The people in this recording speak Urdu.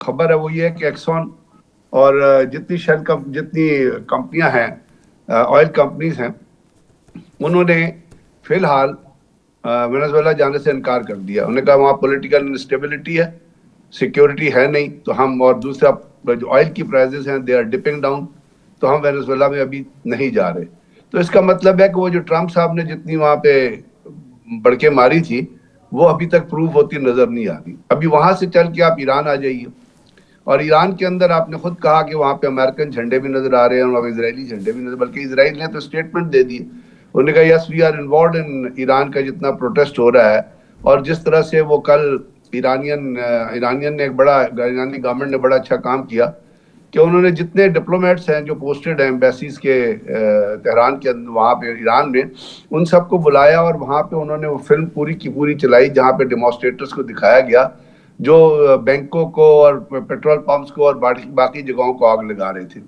خبر ہے وہ یہ ہے کہ ایکسون اور جتنی جتنی کمپنیاں ہیں، آئل کمپنیز ہیں، انہوں نے فی الحال وینزویلا جانے سے انکار کر دیا. انہوں نے کہا وہاں پولیٹیکل انسٹیبلٹی ہے، سیکیورٹی ہے نہیں، تو ہم، اور دوسرا جو آئل کی پرائزز ہیں دے آر ڈپنگ ڈاؤن، تو ہم وینزویلا میں ابھی نہیں جا رہے. تو اس کا مطلب ہے کہ وہ جو ٹرمپ صاحب نے جتنی وہاں پہ بڑکیں ماری تھی وہ ابھی تک پروو ہوتی نظر نہیں آ رہی. ابھی وہاں سے چل کے آپ ایران آ جائیے، اور ایران کے اندر آپ نے خود کہا کہ وہاں پہ امریکن جھنڈے بھی نظر آ رہے ہیں اور وہاں پہ اسرائیلی جھنڈے بھی نظر، بلکہ اسرائیل نے تو اسٹیٹمنٹ دے دی. انہوں نے کہا yes we are involved in Iran کا جتنا پروٹیسٹ ہو رہا ہے. اور جس طرح سے وہ کل ایرانین نے ایرانی گورنمنٹ نے بڑا اچھا کام کیا کہ انہوں نے جتنے ڈپلومیٹس ہیں جو پوسٹڈ ہیں ایمبیسیز کے تہران کے اندر، وہاں پہ ایران میں، ان سب کو بلایا اور وہاں پہ انہوں نے وہ فلم پوری کی پوری چلائی جہاں پہ ڈیمانسٹریٹرز کو دکھایا گیا جو بینکوں کو اور پیٹرول پمپس کو اور باقی جگہوں کو آگ لگا رہے تھے.